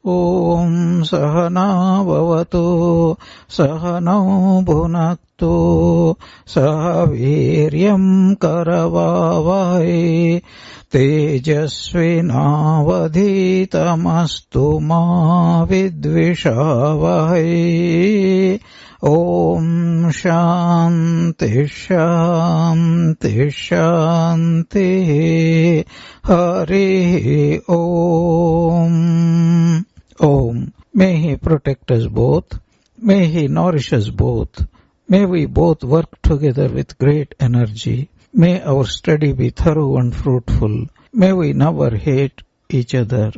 Om Sahana Bhavatu Sahano Bhunaktu Sahaviryam Karavavai Tejasvinavadhitamastu ma vidvishavai. Om Shanti Shanti Shanti. Hari Om. Om. May He protect us both. May He nourish us both. May we both work together with great energy. May our study be thorough and fruitful. May we never hate each other.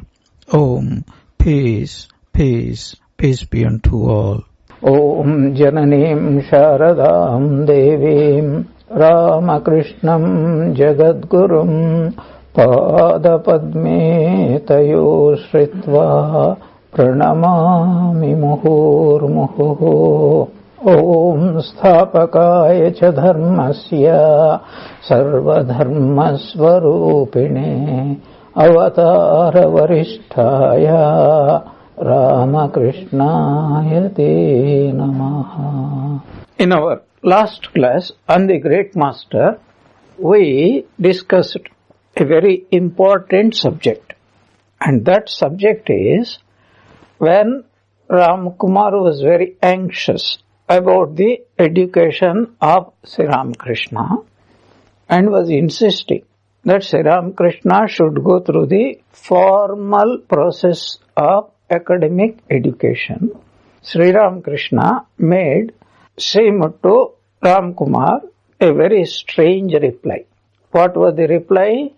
Om. Peace, peace, peace be unto all. Om Jananim Sharadam Devim Ramakrishnam Jagadgurum Pada Padme Tayo Shritva Pranamami Muhurmuhu. Om Sthapakaya Cha Dharmasya Sarvadharmasvarupine Avatara Varishtaya Ramakrishna Te Namaha. In our last class on the Great Master, we discussed a very important subject, and that subject is when Ramkumar was very anxious about the education of Sri Ramakrishna and was insisting that Sri Ramakrishna should go through the formal process of academic education. Sri Ramakrishna made Srimuttu Ramkumar a very strange reply. What was the reply?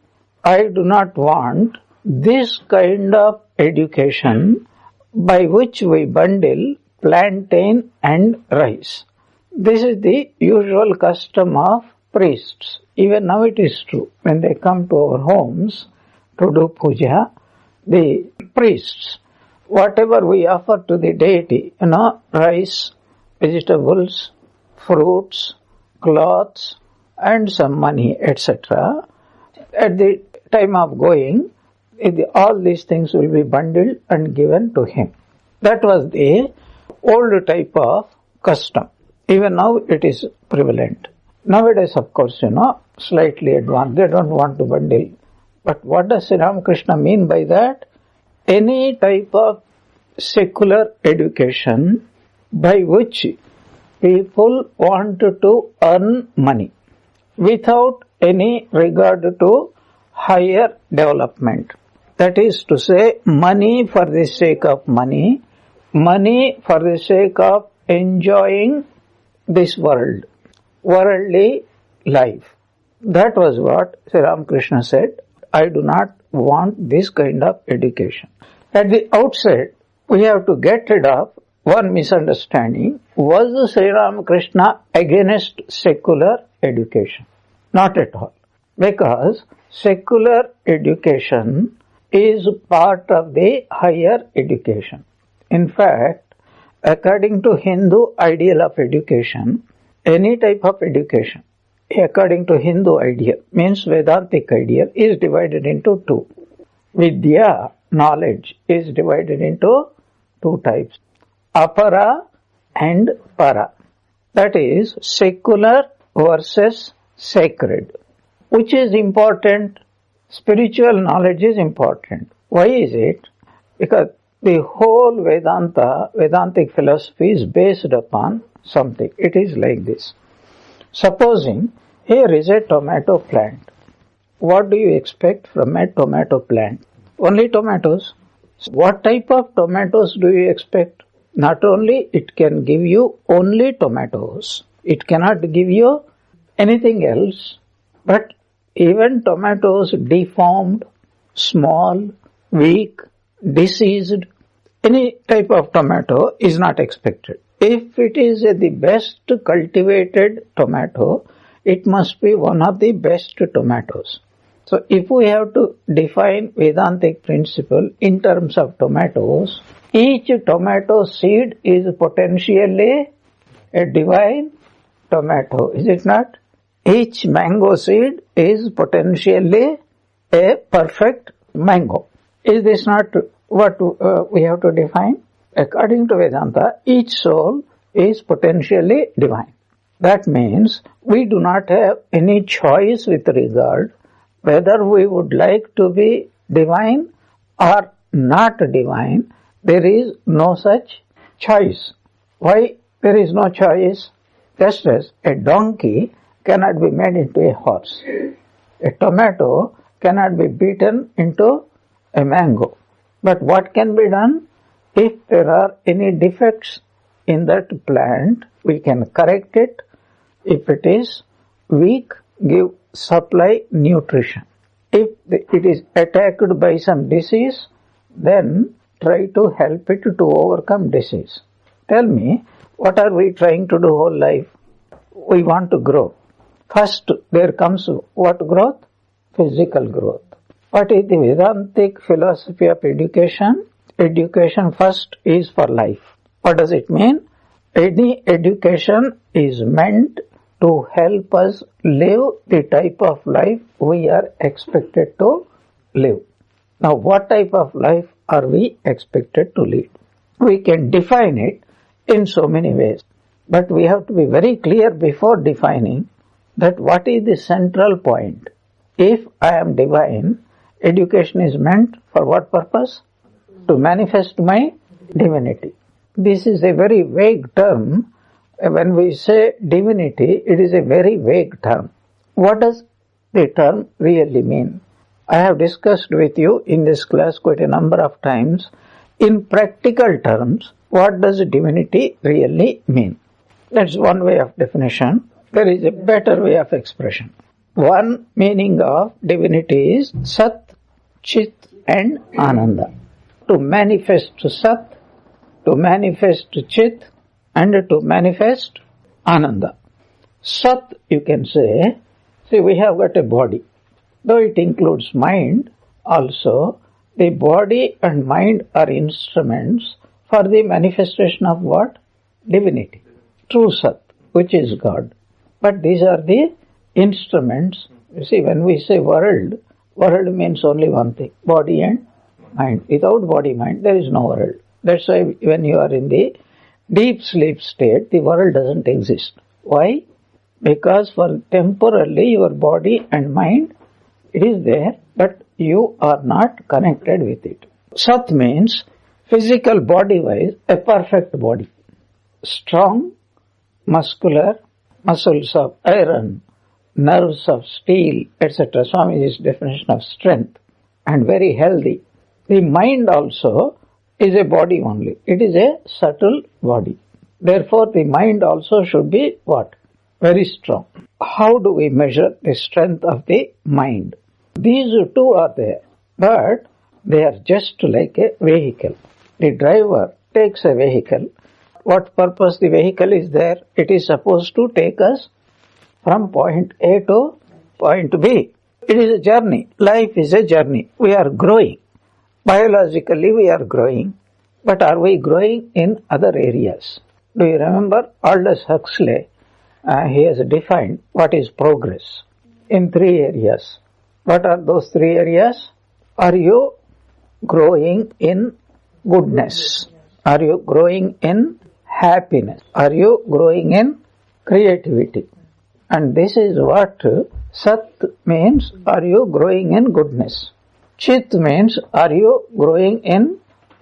I do not want this kind of education by which we bundle plantain and rice. This is the usual custom of priests. Even now it is true. When they come to our homes to do puja, the priests, whatever we offer to the deity, rice, vegetables, fruits, clothes, and some money, etc. At the time of going, all these things will be bundled and given to him. That was the old type of custom. Even now it is prevalent. Nowadays, of course, slightly advanced. They don't want to bundle. But what does Sri Ramakrishna mean by that? Any type of secular education by which people want to earn money without any regard to higher development. That is to say, money for the sake of money, money for the sake of enjoying this world, worldly life. That was what Sri Ramakrishna said. I do not want this kind of education. At the outset, we have to get rid of one misunderstanding. Was Sri Ramakrishna against secular education? Not at all. Because secular education is part of the higher education. In fact, according to Hindu ideal of education, any type of education, according to Hindu ideal, means Vedantic ideal, is divided into two. Vidya, knowledge, is divided into two types. Apara and para. That is secular versus sacred. Which is important? Spiritual knowledge is important. Why is it? Because the whole Vedantic philosophy is based upon something. It is like this. Supposing here is a tomato plant. What do you expect from a tomato plant? Only tomatoes. What type of tomatoes do you expect? Not only it can give you only tomatoes, it cannot give you anything else, but even tomatoes deformed, small, weak, diseased, any type of tomato is not expected. If it is the best cultivated tomato, it must be one of the best tomatoes. So if we have to define Vedantic principle in terms of tomatoes, each tomato seed is potentially a divine tomato, is it not? Each mango seed is potentially a perfect mango. Is this not What we have to define? According to Vedanta, each soul is potentially divine. That means we do not have any choice with regard whether we would like to be divine or not divine. There is no such choice. Why there is no choice? Just as a donkey cannot be made into a horse. A tomato cannot be beaten into a mango. But what can be done? If there are any defects in that plant, we can correct it. If it is weak, supply nutrition. If it is attacked by some disease, then try to help it to overcome disease. Tell me, what are we trying to do whole life? We want to grow. First, there comes what growth? Physical growth. What is the Vedantic philosophy of education? Education first is for life. What does it mean? Any education is meant to help us live the type of life we are expected to live. Now, what type of life are we expected to lead? We can define it in so many ways, but we have to be very clear before defining that what is the central point. If I am divine, education is meant for what purpose? To manifest my divinity. This is a very vague term. When we say divinity, it is a very vague term. What does the term really mean? I have discussed with you in this class quite a number of times. In practical terms, what does divinity really mean? That's one way of definition. There is a better way of expression. One meaning of divinity is Sat, Chit and Ananda. To manifest Sat, to manifest Chit and to manifest Ananda. Sat, you can say, see, we have got a body. Though it includes mind, also the body and mind are instruments for the manifestation of what? Divinity. True Sat, which is God. But these are the instruments. You see, when we say world means only one thing, body and mind. Without body, mind, there is no world. That's why when you are in the deep sleep state, the world doesn't exist. Why? Because for temporarily your body and mind, it is there, but you are not connected with it. Sat means physical body-wise, a perfect body. Strong, muscular, muscles of iron, nerves of steel, etc. Swamiji's definition of strength, and very healthy. The mind also is a body only. It is a subtle body. Therefore, the mind also should be what? Very strong. How do we measure the strength of the mind? These two are there, but they are just like a vehicle. The driver takes a vehicle. What purpose the vehicle is there? It is supposed to take us from point A to point B. It is a journey. Life is a journey. We are growing. Biologically we are growing, but are we growing in other areas? Do you remember Aldous Huxley? He has defined what is progress in 3 areas. What are those 3 areas? Are you growing in goodness? Are you growing in happiness? Are you growing in creativity? And this is what Sat means, are you growing in goodness? Chit means, are you growing in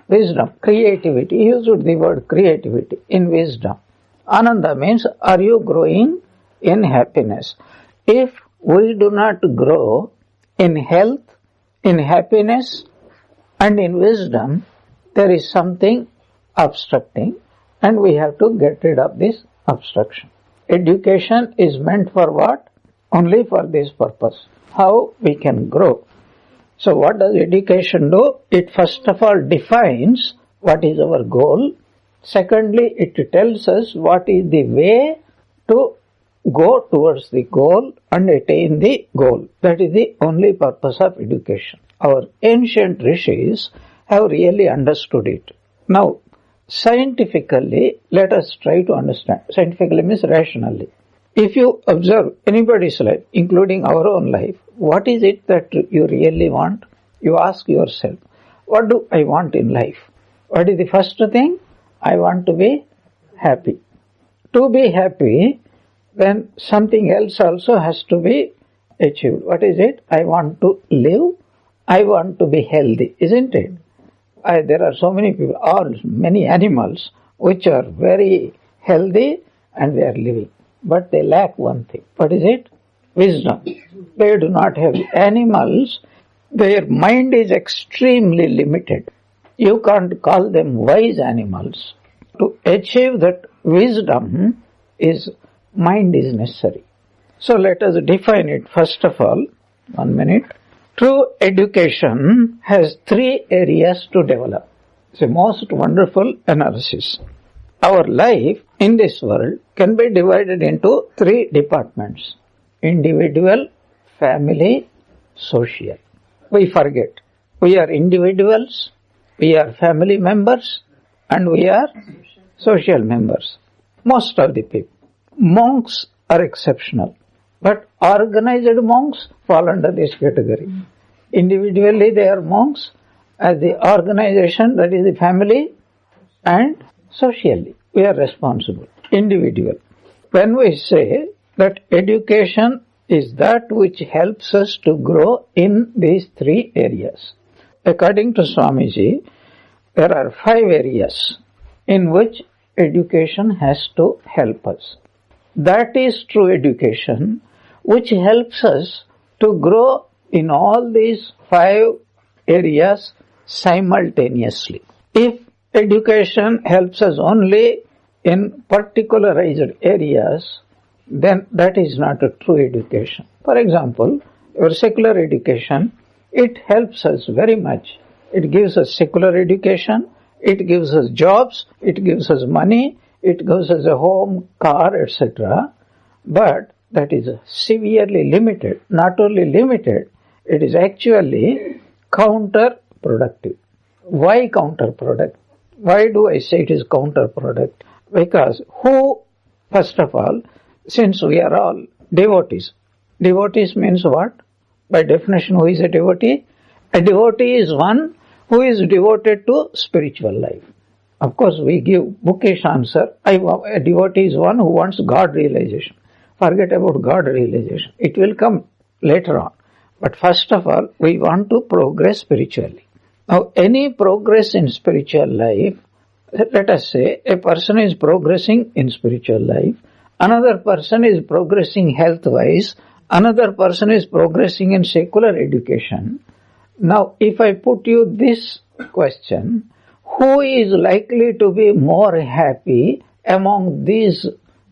wisdom, creativity? He used the word creativity, in wisdom. Ananda means, are you growing in happiness? If we do not grow in health, in happiness and in wisdom, there is something obstructing and we have to get rid of this obstruction. Education is meant for what? Only for this purpose. How we can grow. So what does education do? It first of all defines what is our goal. Secondly, it tells us what is the way to go towards the goal and attain the goal. That is the only purpose of education. Our ancient rishis have really understood it. Now, scientifically, let us try to understand. Scientifically means rationally. If you observe anybody's life, including our own life, what is it that you really want? You ask yourself, what do I want in life? What is the first thing? I want to be happy. To be happy, then something else also has to be achieved. What is it? I want to live. I want to be healthy, isn't it? There are so many people, or many animals, which are very healthy and they are living. But they lack one thing. What is it? Wisdom. They do not have. Animals, their mind is extremely limited. You can't call them wise animals. To achieve that wisdom, mind is necessary. So let us define it first of all. 1 minute. True education has 3 areas to develop. It's a most wonderful analysis. Our life in this world can be divided into 3 departments: individual, family, social. We forget. We are individuals, we are family members, and we are social members. Most of the people. Monks are exceptional, but organized monks fall under this category. Individually they are monks, as the organization, that is the family, and socially we are responsible. Individual. When we say that education is that which helps us to grow in these 3 areas, according to Swamiji, there are 5 areas in which education has to help us. That is true education, which helps us to grow in all these 5 areas simultaneously. If education helps us only in particularized areas, then that is not a true education. For example, your secular education, it helps us very much. It gives us secular education, it gives us jobs, it gives us money, it gives us a home, car, etc. But that is severely limited. Not only limited, it is actually counterproductive. Why counterproductive? Why do I say it is counterproductive? Because first of all, since we are all devotees. Devotees means what? By definition, who is a devotee? A devotee is one who is devoted to spiritual life. Of course, we give bookish answer. A devotee is one who wants God realization. Forget about God realization. It will come later on. But first of all, we want to progress spiritually. Now, any progress in spiritual life, let us say a person is progressing in spiritual life, another person is progressing health-wise, another person is progressing in secular education. Now, if I put you this question, who is likely to be more happy among these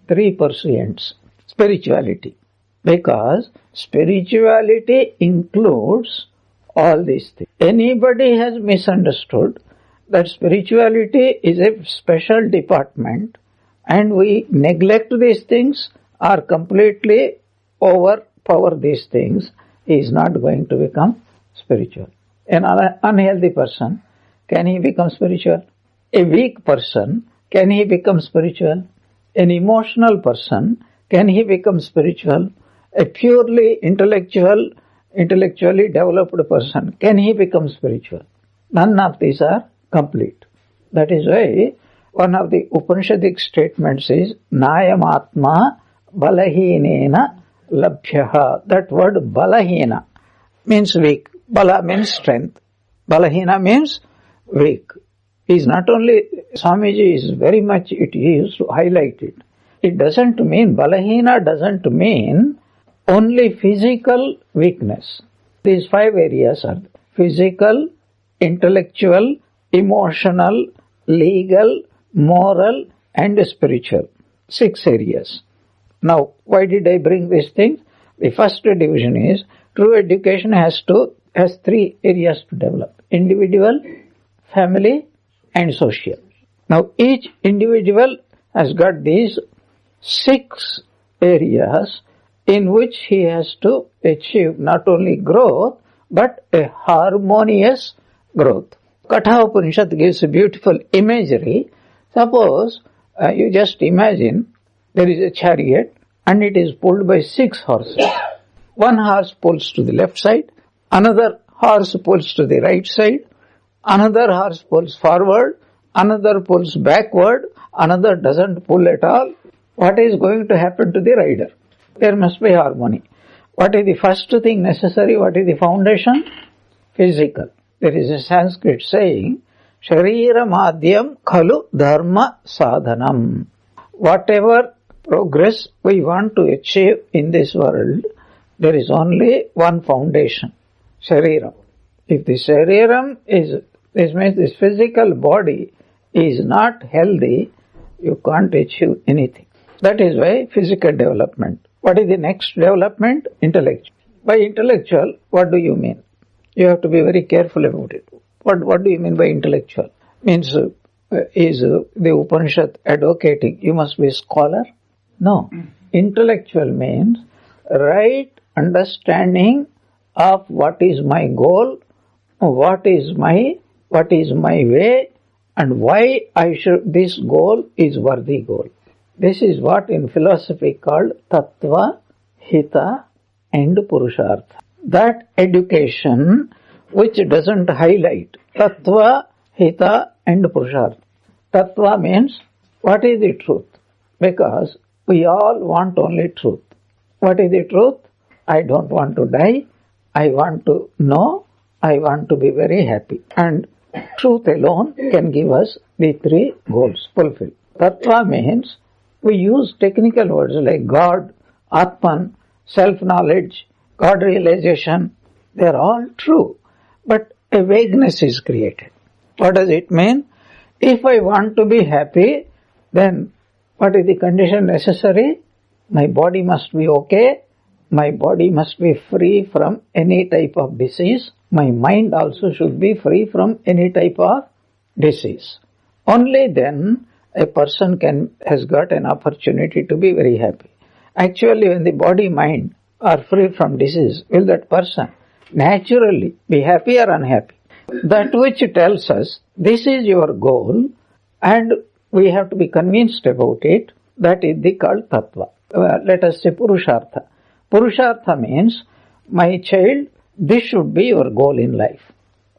3 pursuits? Spirituality. Because spirituality includes all these things. Anybody has misunderstood that spirituality is a special department and we neglect these things or completely overpower these things, he is not going to become spiritual. An unhealthy person, can he become spiritual? A weak person, can he become spiritual? An emotional person, can he become spiritual? A purely intellectually developed person, can he become spiritual? None of these are complete. That is why one of the Upanishadic statements is Nayam Atma Balahinena Labhyaha. That word Balahina means weak. Bala means strength. Balahina means weak. Is not only, Swamiji is very much, it used to highlight it. It doesn't mean, Balahina doesn't mean only physical weakness. These 5 areas are physical, intellectual, emotional, legal, moral, and spiritual. 6 areas. Now, why did I bring these things? The first division is, true education has 3 areas to develop. Individual, family, and social. Now, each individual has got these 6 areas in which he has to achieve not only growth, but a harmonious growth. Katha Upanishad gives a beautiful imagery. Suppose you just imagine there is a chariot and it is pulled by 6 horses. One horse pulls to the left side, another horse pulls to the right side, Another horse pulls forward, another pulls backward, another doesn't pull at all. What is going to happen to the rider? There must be harmony. What is the first thing necessary? What is the foundation? Physical. There is a Sanskrit saying, Sharira madhyam khalu dharma sadhanam. Whatever progress we want to achieve in this world, there is only one foundation, Shariram. If the Shariram is, this means this physical body is not healthy, you can't achieve anything. That is why physical development. What is the next development? Intellectual. By intellectual, what do you mean? You have to be very careful about it. What do you mean by intellectual? Means, is the Upanishad advocating you must be a scholar? No. Intellectual means right understanding of what is my goal, what is my way, and why this goal is worthy goal. This is what in philosophy called Tattva, Hita and Purushartha. That education which doesn't highlight Tattva, Hita and Purushartha. Tattva means what is the truth? Because we all want only truth. What is the truth? I don't want to die. I want to know. I want to be very happy. And truth alone can give us the three goals fulfilled. Tattva means we use technical words like God, Atman, self-knowledge, God realization. They are all true. But a vagueness is created. What does it mean? If I want to be happy, then what is the condition necessary? My body must be okay. My body must be free from any type of disease. My mind also should be free from any type of disease. Only then a person has got an opportunity to be very happy. Actually, when the body, mind are free from disease, will that person naturally be happy or unhappy? That which tells us this is your goal and we have to be convinced about it, that is the called Tattva. Let us say Purushartha. Purushartha means, my child, this should be your goal in life.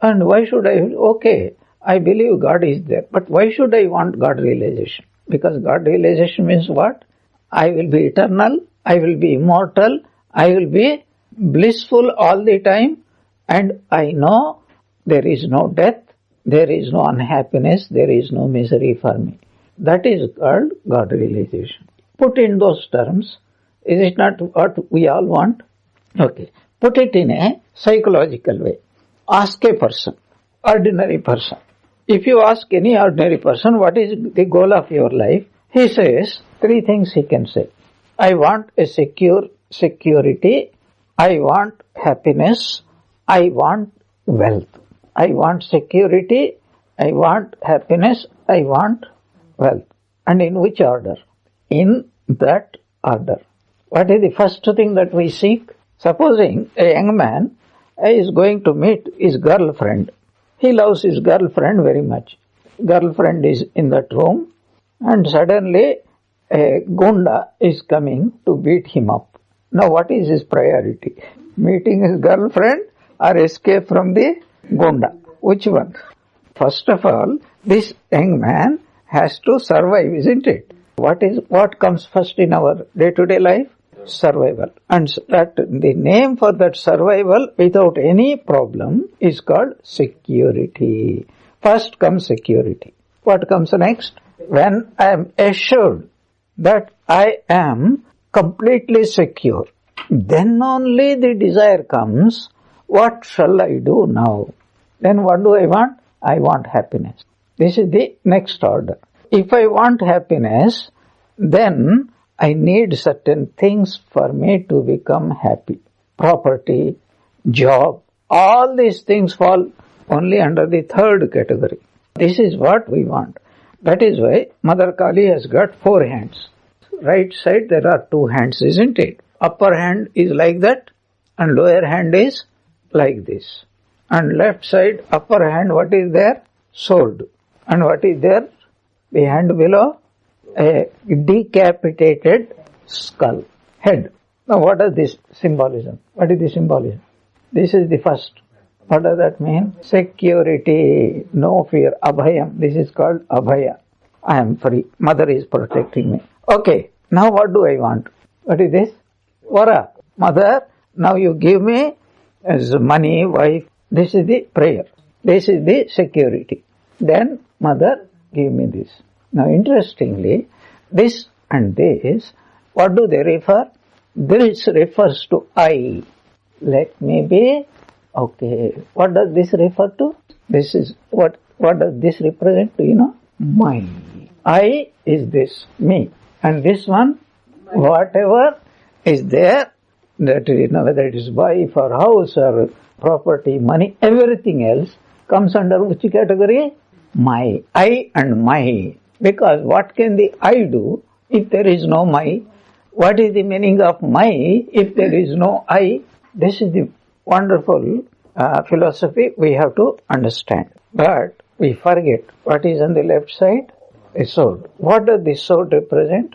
And why should okay, I believe God is there, but why should I want God realization? Because God realization means what? I will be eternal, I will be immortal, I will be blissful all the time, and I know there is no death, there is no unhappiness, there is no misery for me. That is called God realization. Put in those terms, is it not what we all want? Okay. Put it in a psychological way. Ask a person, ordinary person. If you ask any ordinary person what is the goal of your life, he says three things he can say. I want a security, I want happiness, I want wealth. I want security, I want happiness, I want wealth. And in which order? In that order. What is the first thing that we seek? Supposing a young man is going to meet his girlfriend. He loves his girlfriend very much. Girlfriend is in that room and suddenly a gunda is coming to beat him up. Now what is his priority? Meeting his girlfriend or escape from the gunda? Which one? First of all, this young man has to survive, isn't it? What comes first in our day-to-day life? Survival. And that the name for that survival without any problem is called security. First comes security. What comes next? When I am assured that I am completely secure, then only the desire comes, what shall I do now? Then what do I want? I want happiness. This is the next order. If I want happiness, then I need certain things for me to become happy. Property, job, all these things fall only under the third category. This is what we want. That is why Mother Kali has got 4 hands. Right side there are 2 hands, isn't it? Upper hand is like that and lower hand is like this. And left side, upper hand, what is there? Sword. And what is there? The hand below? A decapitated skull, head. Now what is this symbolism? What is the symbolism? This is the first What does that mean? Security, no fear, abhayam. This is called abhaya. I am free. Mother is protecting me. Okay, now what do I want? What is this? Vara. Mother, now you give me as money, wife. This is the prayer. This is the security. Then, mother, give me this. Now, interestingly, this and this, what do they refer? This refers to I. Let me be. Okay. What does this refer to? This is, what does this represent? Do you know? My. I is this, me. And this one, whatever is there, that is, whether it is wife or house or property, money, everything else comes under which category? My. I and my. Because what can the I do if there is no my? What is the meaning of my if there is no I? This is the wonderful philosophy we have to understand. But we forget what is on the left side? A sword. What does this sword represent?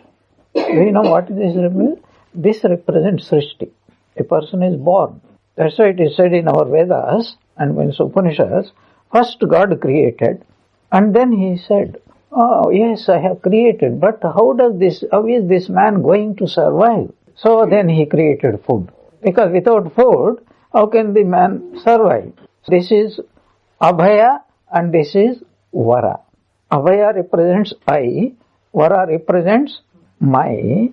Do you know what this represents? This represents Srishti. A person is born. That's why it is said in our Vedas and in Upanishads, first God created and then he said, oh yes, I have created, but how is this man going to survive? So then he created food. Because without food, how can the man survive? This is Abhaya and this is Vara. Abhaya represents I, Vara represents my,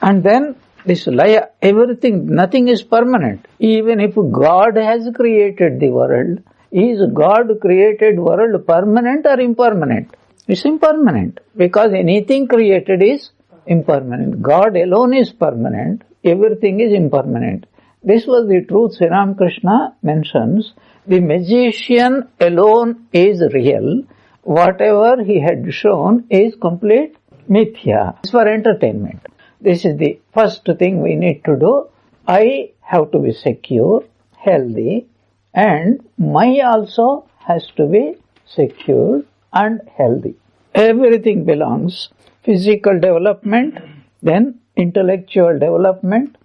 and then this Laya, everything, nothing is permanent. Even if God has created the world, is God created world permanent or impermanent? It's impermanent, because anything created is impermanent. God alone is permanent, everything is impermanent. This was the truth Sri Ramakrishna mentions. The magician alone is real. Whatever he had shown is complete mithya. It's for entertainment. This is the first thing we need to do. I have to be secure, healthy, and my also has to be secure and healthy. Everything belongs. Physical development, then intellectual development.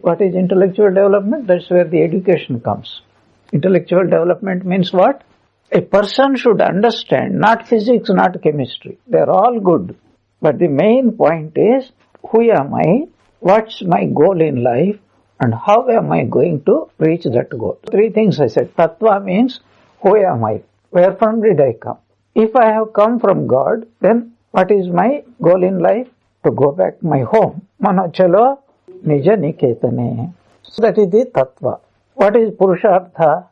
What is intellectual development? That's where the education comes. Intellectual development means what? A person should understand not physics, not chemistry. They are all good. But the main point is, who am I? What's my goal in life? And how am I going to reach that goal? Three things I said. Tattva means, who am I? Where from did I come? If I have come from God, then what is my goal in life? To go back my home. Mano chalo nija niketane. So that is the tattva. What is purushartha?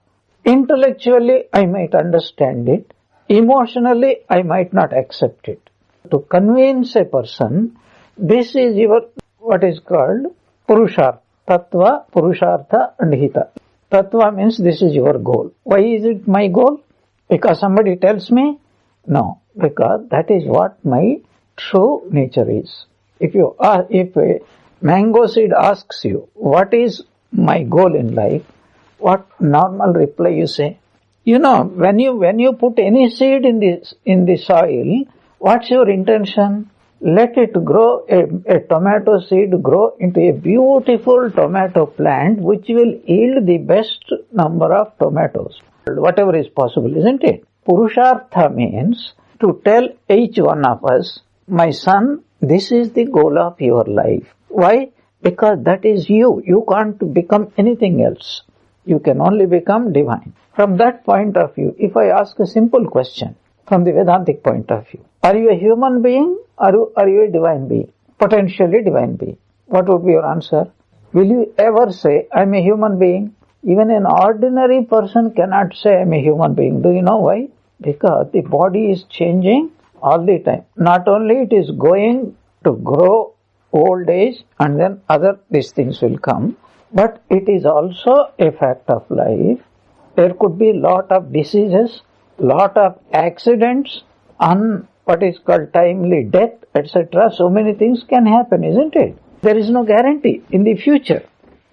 Intellectually I might understand it. Emotionally I might not accept it. To convince a person, this is your, what is called purushartha. Tattva, purushartha and hita. Tattva means this is your goal. Why is it my goal? Because somebody tells me? No, because that is what my true nature is. If a mango seed asks you, what is my goal in life? What normal reply you say? You know, when you put any seed in the soil, what's your intention? Let it grow, a tomato seed grow into a beautiful tomato plant which will yield the best number of tomatoes. Whatever is possible, isn't it? Purushartha means to tell each one of us, my son, this is the goal of your life. Why? Because that is you. You can't become anything else. You can only become divine. From that point of view, if I ask a simple question, from the Vedantic point of view, are you a human being or are you a divine being? Potentially divine being. What would be your answer? Will you ever say, I am a human being? Even an ordinary person cannot say I am a human being. Do you know why? Because the body is changing all the time. Not only it is going to grow old age and then these things will come, but it is also a fact of life. There could be lot of diseases, lot of accidents, what is called timely death, etc. So many things can happen, isn't it? There is no guarantee in the future.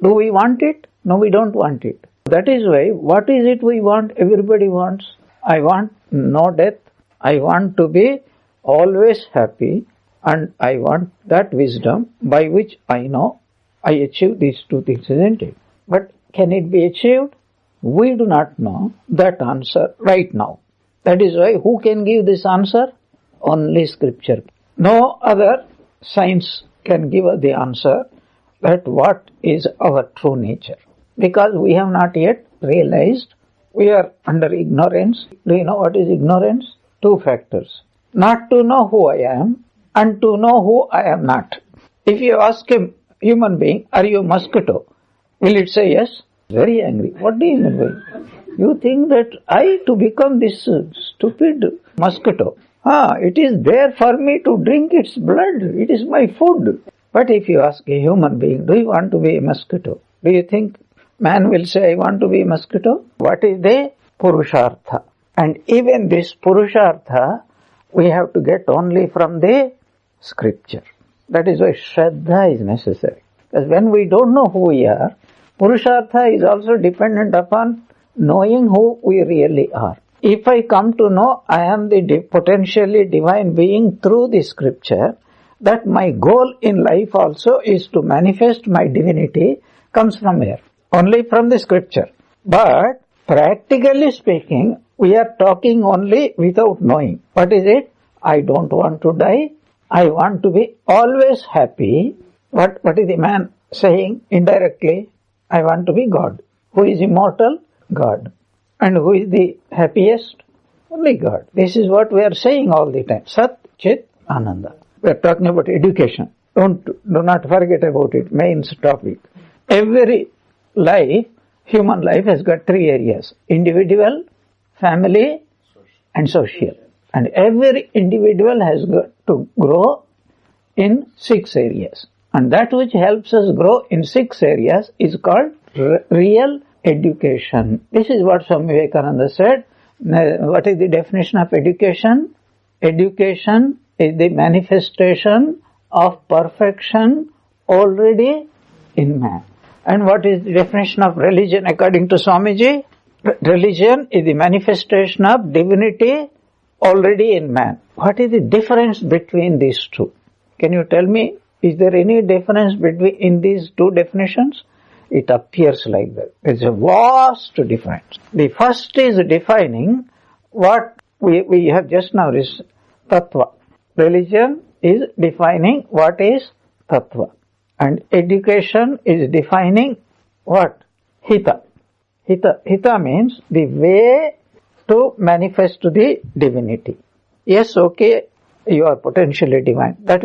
Do we want it? No, we don't want it. That is why, what is it we want? Everybody wants. I want no death. I want to be always happy. And I want that wisdom by which I know I achieve these two things, isn't it? But can it be achieved? We do not know that answer right now. That is why who can give this answer? Only scripture. No other science can give us the answer that what is our true nature. Because we have not yet realized, we are under ignorance. Do you know what is ignorance? Two factors. Not to know who I am and to know who I am not. If you ask a human being, are you a mosquito? Will it say yes? Very angry. What do you mean by it? You think that I to become this stupid mosquito? It is there for me to drink its blood. It is my food. But if you ask a human being, do you want to be a mosquito? Do you think man will say, I want to be a mosquito? What is the Purushartha? And even this Purushartha, we have to get only from the scripture. That is why Shraddha is necessary. Because when we don't know who we are, Purushartha is also dependent upon knowing who we really are. If I come to know I am the potentially divine being through the scripture, that my goal in life also is to manifest my divinity, comes from here? Only from the scripture. But practically speaking, we are talking only without knowing. What is it? I don't want to die. I want to be always happy. What is the man saying indirectly? I want to be God. Who is immortal? God. And who is the happiest? Only God. This is what we are saying all the time. Sat, Chit, Ananda. We are talking about education. Do not forget about it. Main topic. Every life, human life has got three areas. Individual, family, and social. And every individual has got to grow in 6 areas. And that which helps us grow in 6 areas is called real education. This is what Swami Vivekananda said. What is the definition of education? Education is the manifestation of perfection already in man. And what is the definition of religion according to Swamiji? Religion is the manifestation of divinity already in man. What is the difference between these two? Can you tell me, is there any difference in these two definitions? It appears like that. It's a vast difference. The first is defining what we have just now is tattva. Religion is defining what is tattva. And education is defining what? Hita. Hita means the way to manifest the divinity. Yes, okay, you are potentially divine. That's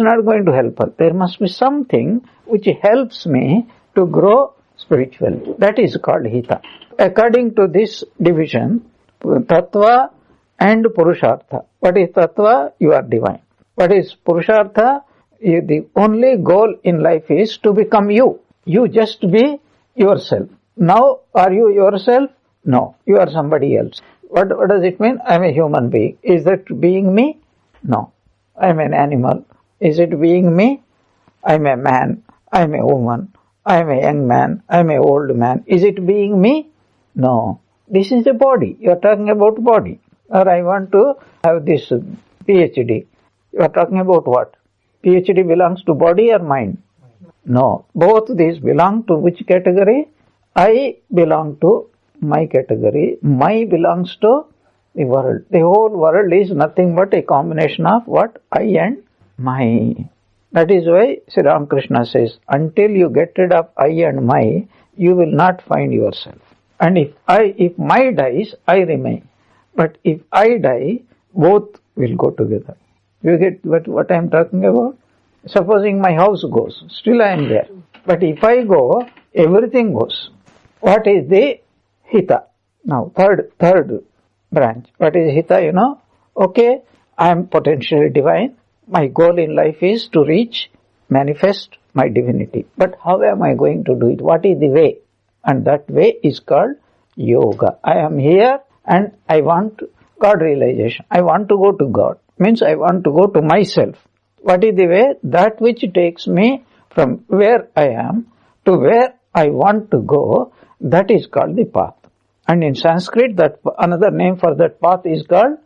not going to help us. There must be something which helps me to grow spiritually. That is called Hita. According to this division, Tattva and Purushartha. What is Tattva? You are divine. What is Purushartha? The only goal in life is to become you. You just be yourself. Now, are you yourself? No, you are somebody else. What does it mean? I am a human being. Is that being me? No. I am an animal. Is it being me? I am a man. I am a woman. I am a young man. I am an old man. Is it being me? No. This is a body. You are talking about body. Or I want to have this PhD. You are talking about what? PhD belongs to body or mind? No. Both these belong to which category? I belong to my category. My belongs to the world. The whole world is nothing but a combination of what? I and my. That is why Sri Ramakrishna says, until you get rid of I and my, you will not find yourself. And if my dies, I remain. But if I die, both will go together. You get what I am talking about? Supposing my house goes, still I am there. But if I go, everything goes. What is the Hita? Now, third branch. What is Hita, you know? Okay, I am potentially divine. My goal in life is to manifest my divinity. But how am I going to do it? What is the way? And that way is called yoga. I am here and I want God realization. I want to go to God. Means I want to go to myself. What is the way? That which takes me from where I am to where I want to go. That is called the path. And in Sanskrit, that another name for that path is called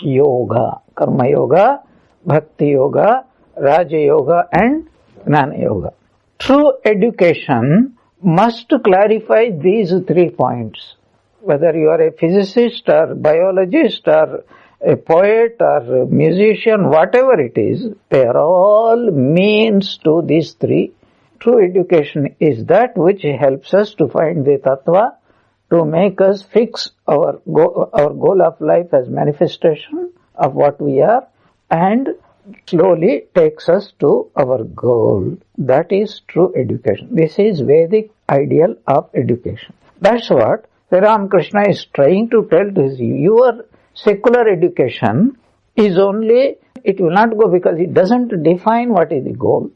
yoga. Karma yoga, bhakti yoga, raja yoga and gnana yoga. True education must clarify these 3 points. Whether you are a physicist or biologist or a poet or a musician, whatever it is, they are all means to these 3. True education is that which helps us to find the tattva, to make us fix our goal of life as manifestation of what we are, and slowly takes us to our goal. That is true education. This is Vedic ideal of education. That's what Ramakrishna is trying to tell to you. Your secular education is only, it will not go because it doesn't define what is the goal.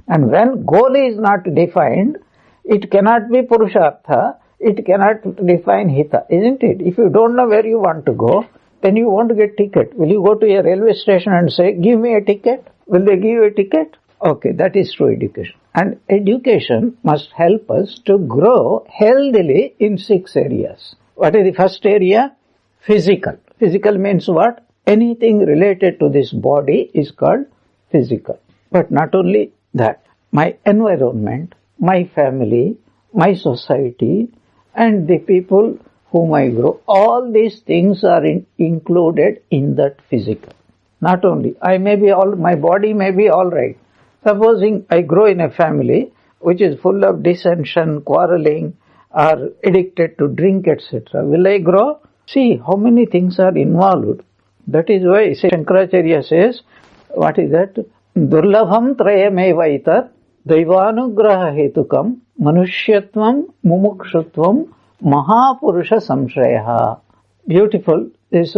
And when goal is not defined, it cannot be Purushartha, it cannot define Hita, isn't it? If you don't know where you want to go, then you won't get ticket. Will you go to a railway station and say, give me a ticket? Will they give you a ticket? Okay, that is true education. And education must help us to grow healthily in 6 areas. What is the first area? Physical. Physical means what? Anything related to this body is called physical. But not only that, my environment, my family, my society, and the people whom I grow, all these things are included in that physical. Not only, my body may be alright. Supposing I grow in a family which is full of dissension, quarreling, or addicted to drink, etc. Will I grow? See how many things are involved. That is why Shankaracharya says, what is that? Durlabham trayamevaitat daivanugraha hetukam manushyatvam mumukshutvam mahapurusha samshrayaha. Beautiful. These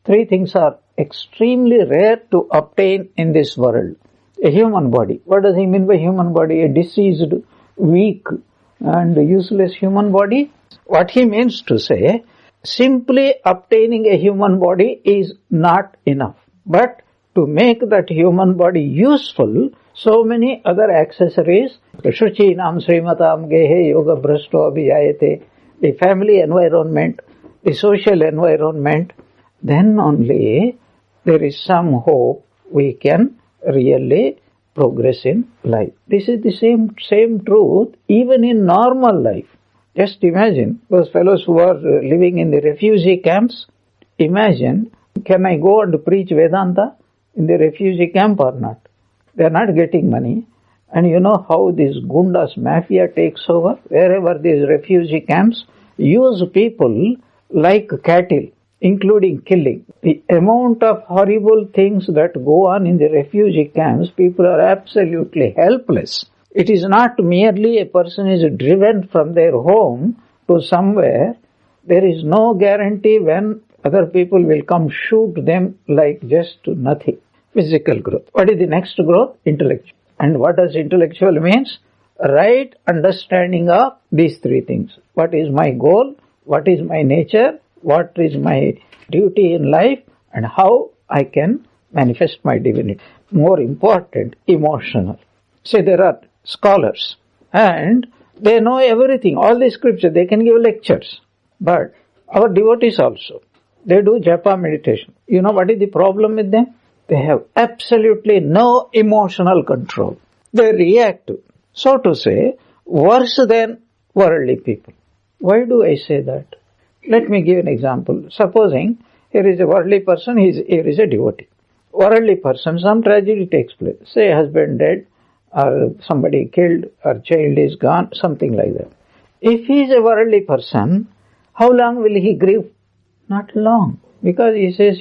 3 things are extremely rare to obtain in this world. A human body. What does he mean by human body? A diseased, weak and useless human body? What he means to say, simply obtaining a human body is not enough. But to make that human body useful, so many other accessories, Shuchinam Srimatam Gehe Yoga Brashto Abhijayate, the family environment, the social environment, then only there is some hope we can really progress in life. This is the same truth even in normal life. Just imagine those fellows who are living in the refugee camps. Imagine, can I go and preach Vedanta in the refugee camp or not? They are not getting money. And you know how this Gundas mafia takes over? Wherever these refugee camps use people like cattle, including killing. The amount of horrible things that go on in the refugee camps, people are absolutely helpless. It is not merely a person is driven from their home to somewhere. There is no guarantee when other people will come shoot them like just nothing. Physical growth. What is the next growth? Intellectual. And what does intellectual means? Right understanding of these 3 things. What is my goal? What is my nature? What is my duty in life? And how I can manifest my divinity. More important, emotional. Say there are scholars and they know everything, all the scripture, they can give lectures. But our devotees also, they do japa meditation. You know what is the problem with them? They have absolutely no emotional control. They react, so to say, worse than worldly people. Why do I say that? Let me give an example. Supposing here is a worldly person, here is a devotee. Worldly person, some tragedy takes place. Say husband dead, or somebody killed, or child is gone, something like that. If he is a worldly person, how long will he grieve? Not long. Because he says,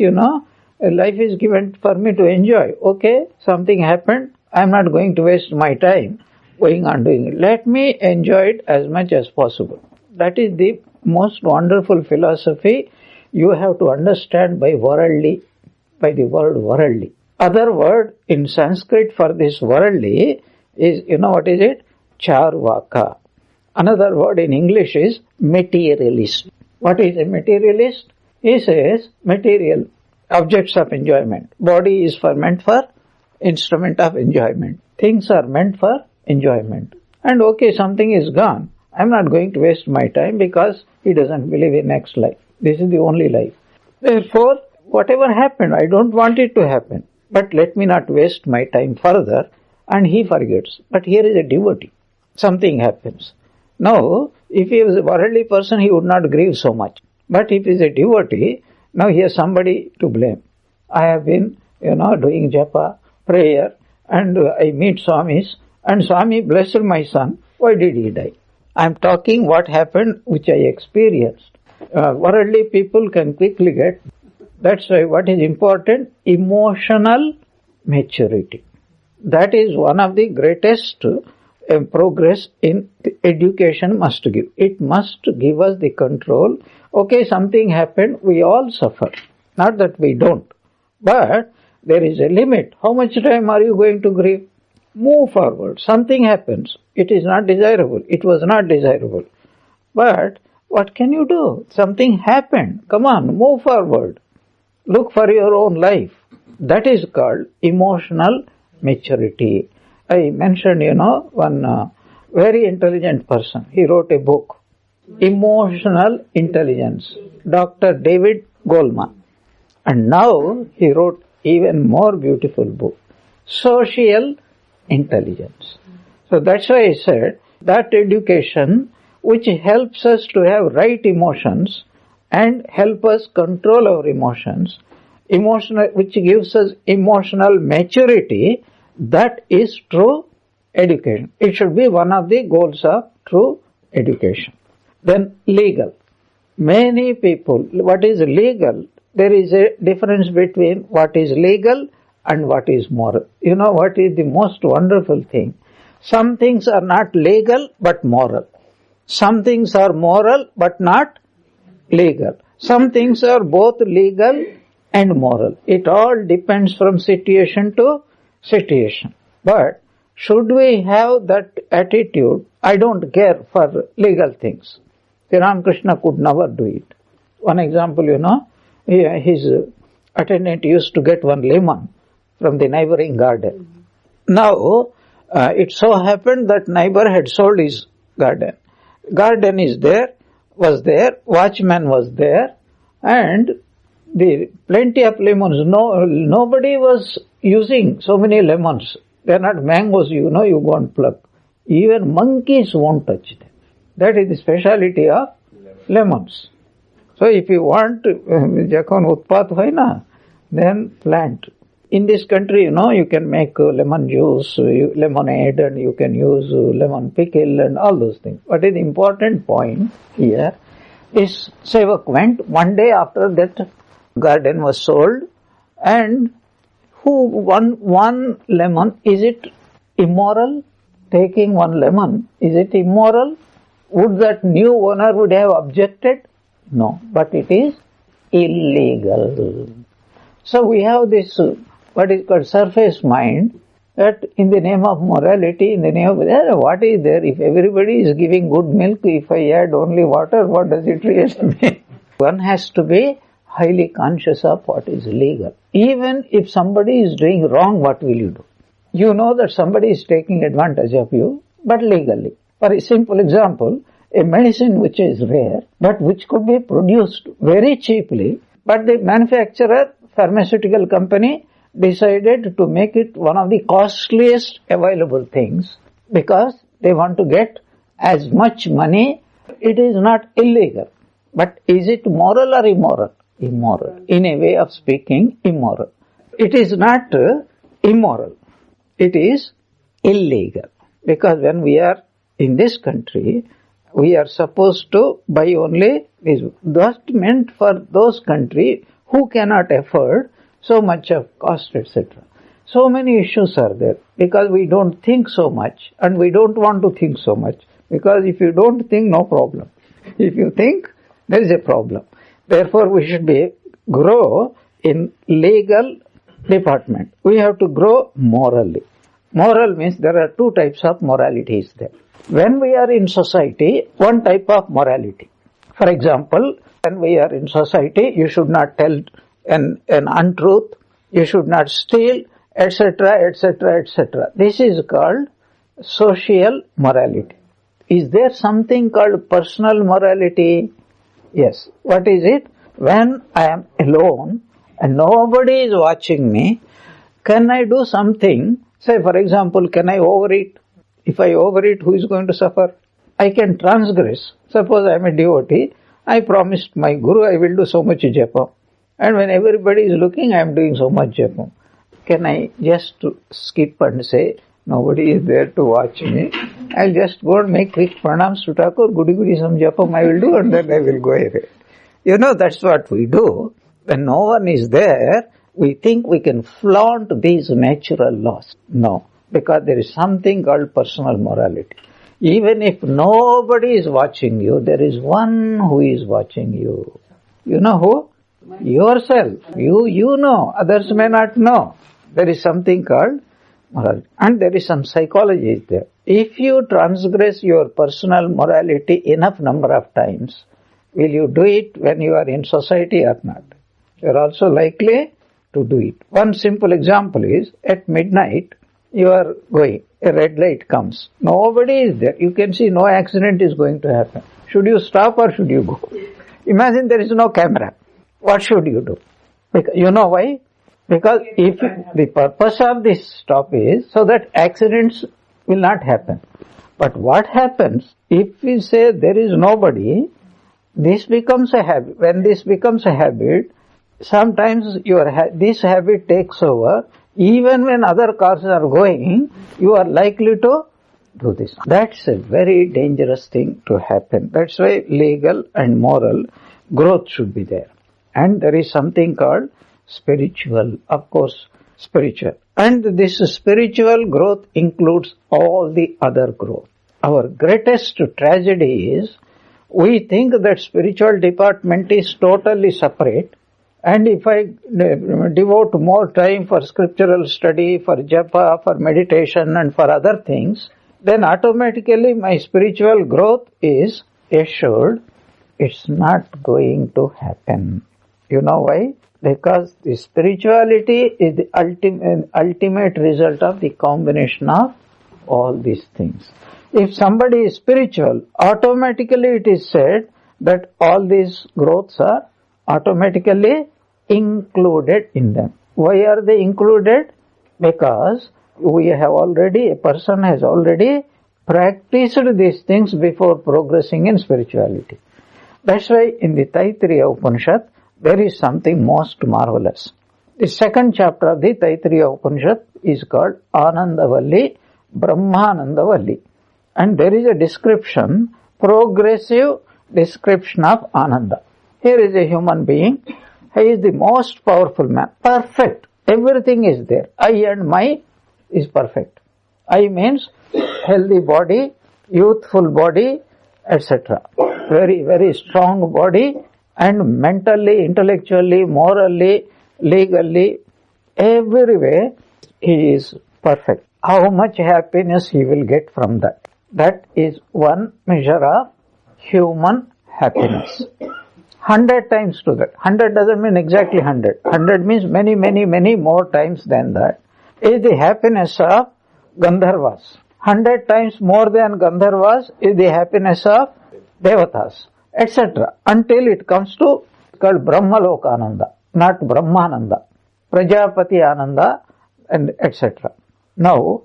life is given for me to enjoy. Okay, something happened. I'm not going to waste my time going on doing it. Let me enjoy it as much as possible. That is the most wonderful philosophy you have to understand by the word worldly. Other word in Sanskrit for this worldly is, what is it? Charvaka. Another word in English is materialist. What is a materialist? He says material, objects of enjoyment. Body is meant for instrument of enjoyment. Things are meant for enjoyment. And okay, something is gone. I'm not going to waste my time because he doesn't believe in next life. This is the only life. Therefore, whatever happened, I don't want it to happen. But let me not waste my time further. And he forgets. But here is a devotee. Something happens. Now, if he was a worldly person, he would not grieve so much. But if he is a devotee, now he has somebody to blame. I have been, doing japa, prayer, and I meet Swamis, and Swami blessed my son. Why did he die? I am talking what happened, which I experienced. Worldly people can quickly get. That's why what is important? Emotional maturity. That is one of the greatest progress in education must give. It must give us the control. Okay, something happened, we all suffer. Not that we don't. But there is a limit. How much time are you going to grieve? Move forward. Something happens. It is not desirable. It was not desirable. But what can you do? Something happened. Come on, move forward. Look for your own life. That is called emotional maturity. I mentioned, one very intelligent person. He wrote a book, Emotional Intelligence, Dr. David Goleman. And now he wrote even more beautiful book, Social Intelligence. So that's why I said that education which helps us to have right emotions and help us control our emotions, which gives us emotional maturity, that is true education. It should be one of the goals of true education. Then legal. Many people, what is legal? There is a difference between what is legal and what is moral. You know what is the most wonderful thing? Some things are not legal but moral. Some things are moral but not legal. Some things are both legal and moral. It all depends from situation to situation. But should we have that attitude, I don't care for legal things. Ramakrishna could never do it. One example, his attendant used to get one lemon from the neighboring garden. Now, it so happened that neighbor had sold his garden. Garden was there, watchman was there, and the plenty of lemons. Nobody was using so many lemons. They are not mangoes, you won't pluck. Even monkeys won't touch them. That is the speciality of lemons. So if you want, then plant. In this country, you can make lemon juice, lemonade, and you can use lemon pickle and all those things. What is the important point here is Sevak went one day after that garden was sold, and who won one lemon? Is it immoral? Taking one lemon, is it immoral? Would that new owner would have objected? No, but it is illegal. So we have this what is called surface mind, that in the name of morality, in the name of what is there? If everybody is giving good milk, if I add only water, what does it really mean? One has to be highly conscious of what is legal. Even if somebody is doing wrong, what will you do? You know that somebody is taking advantage of you, but legally. For a simple example, a medicine which is rare, but which could be produced very cheaply, but the manufacturer, pharmaceutical company, decided to make it one of the costliest available things because they want to get as much money. It is not illegal. But is it moral or immoral? Immoral. In a way of speaking, immoral. It is not immoral. It is illegal. Because when we are in this country, we are supposed to buy only this. That meant for those countries who cannot afford so much of cost, etc. So many issues are there because we don't think so much, and we don't want to think so much, because if you don't think, no problem. If you think, there is a problem. Therefore, we should grow in legal department. We have to grow morally. Moral means there are two types of moralities there. When we are in society, one type of morality. For example, when we are in society, you should not tell an untruth, you should not steal, etc., etc., etc. This is called social morality. Is there something called personal morality? Yes. What is it? When I am alone and nobody is watching me, can I do something? Say, for example, can I overeat? If I overeat, who is going to suffer? I can transgress. Suppose I am a devotee, I promised my Guru I will do so much japa. And when everybody is looking, I am doing so much japa. Can I just skip and say, nobody is there to watch me? I'll just go and make quick pranams to Thakur, goody some japam I will do, and then I will go away. That's what we do. When no one is there, we think we can flaunt these natural laws. No, because there is something called personal morality. Even if nobody is watching you, there is one who is watching you. You know who? Yourself. You know. Others may not know. There is something called morality. And there is some psychology there. If you transgress your personal morality enough number of times, will you do it when you are in society or not? You are also likely to do it. One simple example is, at midnight, you are going, a red light comes. Nobody is there. You can see no accident is going to happen. Should you stop or should you go? Imagine there is no camera. What should you do? Because, you know why? Because if the purpose of this stop is so that accidents will not happen. But what happens if we say there is nobody, this becomes a habit. When this becomes a habit, sometimes this habit takes over. Even when other cars are going, you are likely to do this. That's a very dangerous thing to happen. That's why legal and moral growth should be there. And there is something called spiritual, of course, spiritual. And this spiritual growth includes all the other growth. Our greatest tragedy is, we think that spiritual department is totally separate, and if I devote more time for scriptural study, for japa, for meditation and for other things, then automatically my spiritual growth is assured. It's not going to happen. You know why? Because the spirituality is the ultimate result of the combination of all these things. If somebody is spiritual, automatically it is said that all these growths are automatically included in them. Why are they included? Because a person has already practiced these things before progressing in spirituality. That's why in the Taittiriya Upanishad, there is something most marvelous. The second chapter of the Taittiriya Upanishad is called Anandavalli, Brahmanandavalli. And there is a description, progressive description of Ananda. Here is a human being. He is the most powerful man. Perfect. Everything is there. I and my is perfect. I means healthy body, youthful body, etc. Very, very strong body, and mentally, intellectually, morally, legally, every way he is perfect. How much happiness he will get from that? That is one measure of human happiness. 100 times to that. 100 doesn't mean exactly 100. 100 means many more times than that. Is the happiness of Gandharvas. 100 times more than Gandharvas is the happiness of Devatas, etc. Until it comes to called Brahmalokananda, not Brahmananda, Prajapati Ananda, and etc. Now,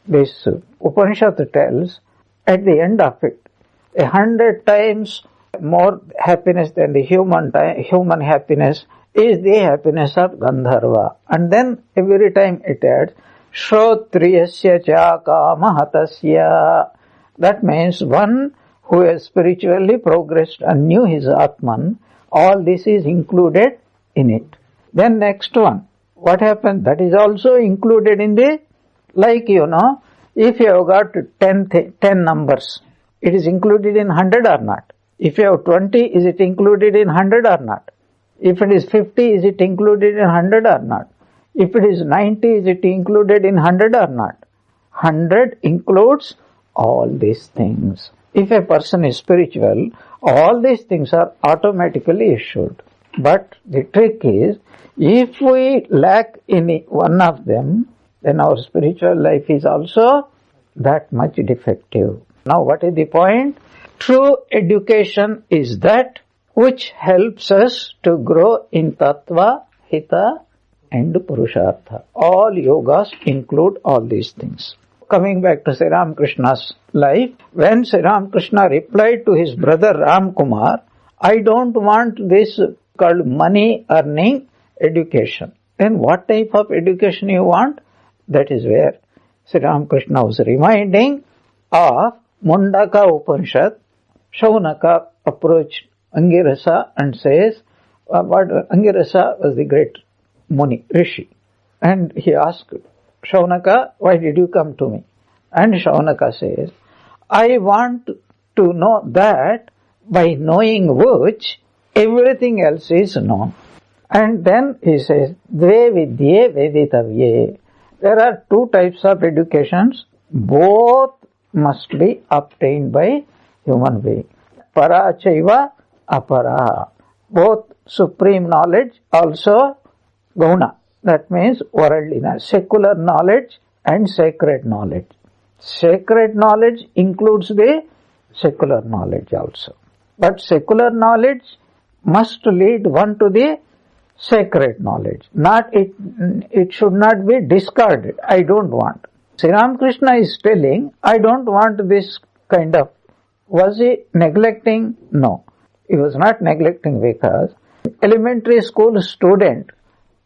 this Upanishad tells, at the end of it, 100 times more happiness than the human happiness is the happiness of Gandharva. And then every time it adds, Shrotriyasya cha kamahatasya. That means one who has spiritually progressed and knew his Atman, all this is included in it. Then next one, what happened? That is also included in the, like if you have got 10 numbers, it is included in 100 or not? If you have 20, is it included in 100 or not? If it is 50, is it included in 100 or not? If it is 90, is it included in 100 or not? 100 includes all these things. If a person is spiritual, all these things are automatically issued. But the trick is, if we lack any one of them, then our spiritual life is also that much defective. Now what is the point? True education is that which helps us to grow in Tattva, Hita and Purushartha. All yogas include all these things. coming back to Sri Ramakrishna's life, when Sri Ramakrishna replied to his brother Ram Kumar, I don't want this called money earning education. Then what type of education you want? That is where Sri Ramakrishna was reminding of Mundaka Upanishad. Shaunaka approached Angirasa and says, Angirasa was the great Muni, Rishi. And he asked, Shaunaka, why did you come to me? And Shaunaka says, I want to know that by knowing which everything else is known. And then he says, Dve vidye veditavye. There are two types of educations. Both must be obtained by human being. Para chaiva apara. Both supreme knowledge, also guna. That means worldliness. Secular knowledge and sacred knowledge. Sacred knowledge includes the secular knowledge also. But secular knowledge must lead one to the sacred knowledge. It should not be discarded. I don't want. Sri Ramakrishna is telling, I don't want this kind of. Was he neglecting? No. He was not neglecting, because elementary school student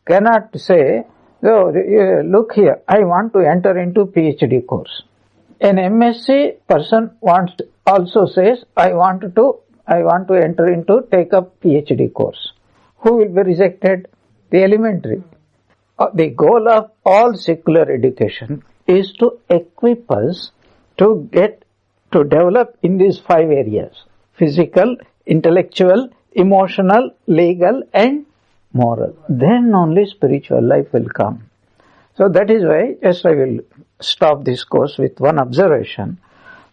cannot say, oh, look here, I want to enter into PhD course. An MSc person also says, I want to enter into take up PhD course. Who will be rejected? The elementary. The goal of all secular education is to equip us to develop in these 5 areas: physical, intellectual, emotional, legal and moral. Then only spiritual life will come. So that is why, just I will stop this course with one observation.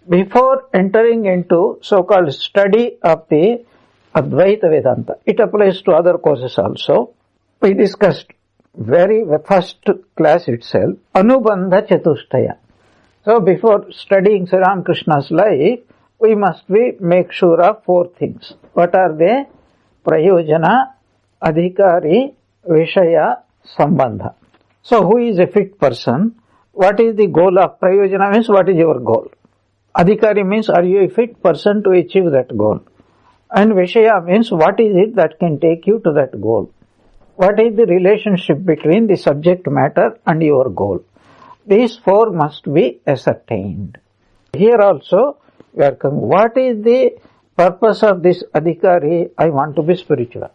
Before entering into so-called study of the Advaita Vedanta, it applies to other courses also. We discussed very first class itself, Anubandha Chatushtaya. So before studying Sri Ramakrishna's life, we must make sure of 4 things. What are they? Prayojana, Adhikari, Vishaya, Sambandha. So who is a fit person? What is the goal of Prayojana? Means what is your goal? Adhikari means are you a fit person to achieve that goal? And Vishaya means what is it that can take you to that goal? What is the relationship between the subject matter and your goal? These 4 must be ascertained. Here also, we are coming. What is the purpose of this Adhikari? I want to be spiritual.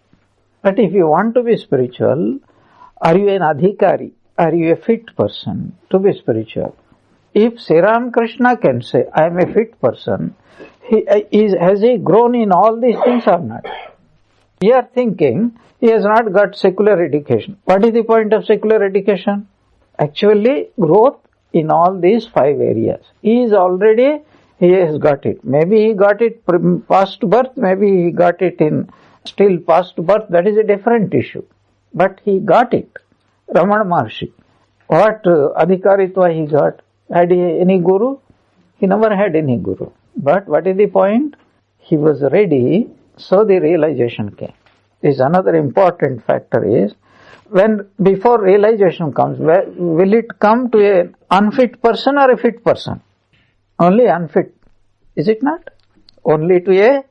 But if you want to be spiritual, are you an Adhikari? Are you a fit person to be spiritual? If Sri Ramakrishna can say, I am a fit person, has he grown in all these things or not? We are thinking he has not got secular education. What is the point of secular education? Actually, growth in all these 5 areas. He has got it. Maybe he got it past birth, maybe he got it in still past birth, that is a different issue. But he got it. Ramana Maharshi. What Adhikaritva he got? Had he any guru? He never had any guru. But what is the point? He was ready, so the realization came. Is another important factor is, when before realization comes, will it come to an unfit person or a fit person? Only unfit, is it not? Only to a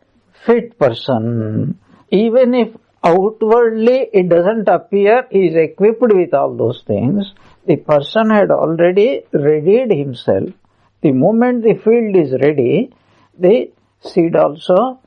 fit person. Even if outwardly it doesn't appear he is equipped with all those things, the person had already readied himself. The moment the field is ready, the seed also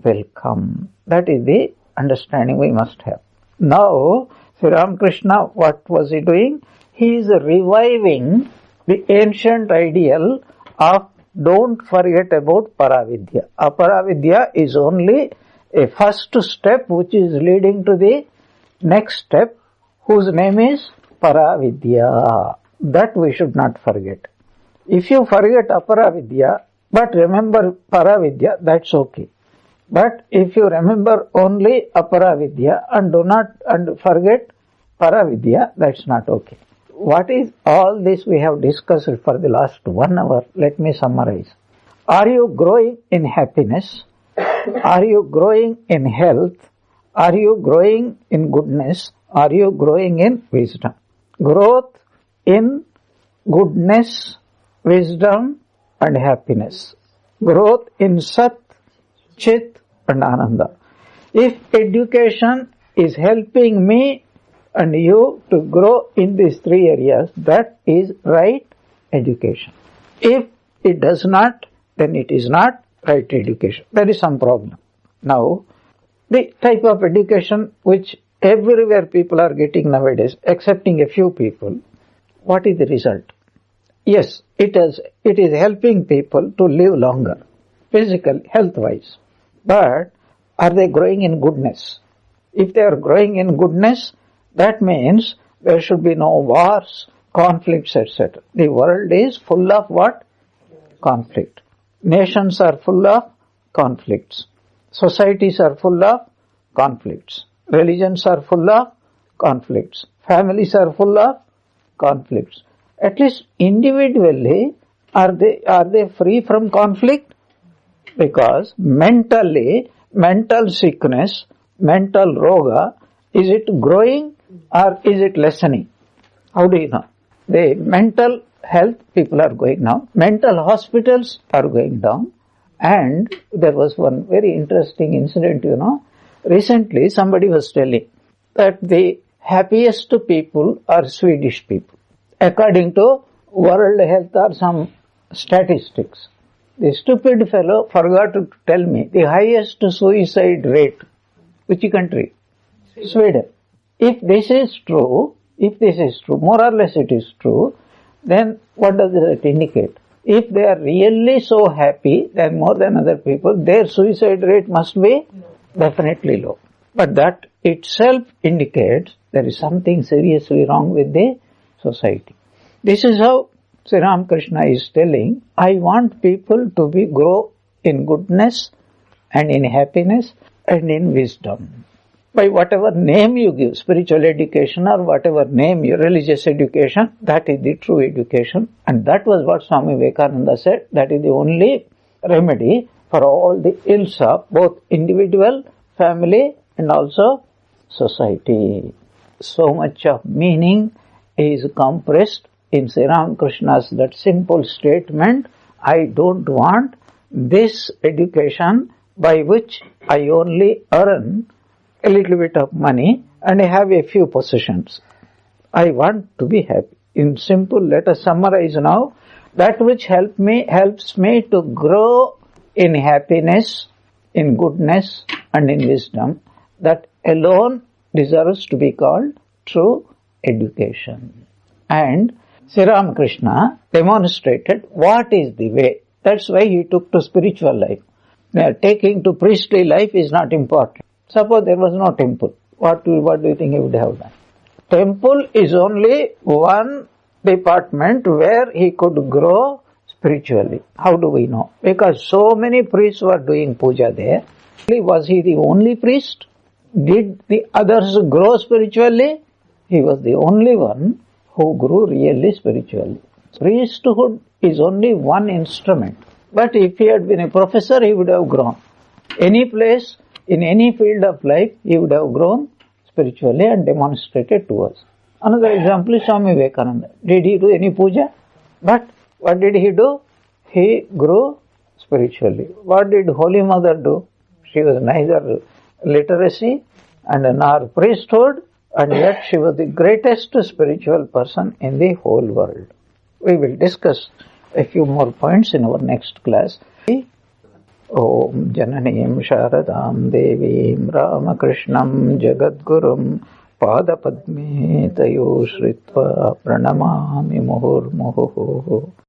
will come. That is the understanding we must have. Now, Sri Ramakrishna, what was he doing? He is reviving the ancient ideal of don't forget about Paravidya. Aparavidya is only a first step which is leading to the next step, whose name is Paravidya. That we should not forget. If you forget Aparavidya, but remember Paravidya, that's okay. But if you remember only Aparavidya and forget Paravidya, that's not okay. What is all this we have discussed for the last 1 hour? Let me summarize. Are you growing in happiness? Are you growing in health? Are you growing in goodness? Are you growing in wisdom? Growth in goodness wisdom and happiness. Growth in Sat, Chit and Ananda. If education is helping me and you to grow in these three areas, that is right education. If it does not, then it is not right education. There is some problem. Now, the type of education which everywhere people are getting nowadays, excepting a few people, what is the result? Yes, it is helping people to live longer, physical, health-wise. But are they growing in goodness? If they are growing in goodness, that means there should be no wars, conflicts, etc. The world is full of what? Conflict. Nations are full of conflicts. Societies are full of conflicts. Religions are full of conflicts. Families are full of conflicts. At least individually, are they free from conflict? Because mentally, mental sickness, mental roga, is it growing or is it lessening? How do you know? The mental health people are going down. Mental hospitals are going down. And there was one very interesting incident, Recently, somebody was telling that the happiest people are Swedish people. According to World Health or some statistics. The stupid fellow forgot to tell me the highest suicide rate. Which country? Sweden. If this is true, more or less it is true, then what does that indicate? If they are really so happy than more than other people, their suicide rate must be definitely low. But that itself indicates there is something seriously wrong with the society. This is how Sri Ramakrishna is telling, I want people to grow in goodness and in happiness and in wisdom. By whatever name you give, spiritual education or whatever name you, religious education, that is the true education. And that was what Swami Vivekananda said, that is the only remedy for all the ills of both individual, family and also society. So much of meaning is compressed in Sri Ramakrishna's that simple statement, I don't want this education by which I only earn a little bit of money and I have a few possessions. I want to be happy. In simple, let us summarize now. That which helps me to grow in happiness, in goodness and in wisdom, that alone deserves to be called true education. And Sri Ramakrishna demonstrated what is the way. That's why he took to spiritual life. Now, taking to priestly life is not important. Suppose there was no temple. What do you think he would have done? Temple is only one department where he could grow spiritually. How do we know? Because so many priests were doing puja there. Was he the only priest? Did the others grow spiritually? He was the only one who grew really spiritually. Priesthood is only one instrument. But if he had been a professor, he would have grown. Any place, in any field of life, he would have grown spiritually and demonstrated to us. Another example is Swami Vivekananda. Did he do any puja? But what did he do? He grew spiritually. What did Holy Mother do? She was neither literacy and nor priesthood, and yet she was the greatest spiritual person in the whole world. We will discuss a few more points in our next class. Om Jananim Sharadam Devim Ramakrishnam Jagadgurum Padapadme Tayo Shritva Pranamami Muhur Muhu.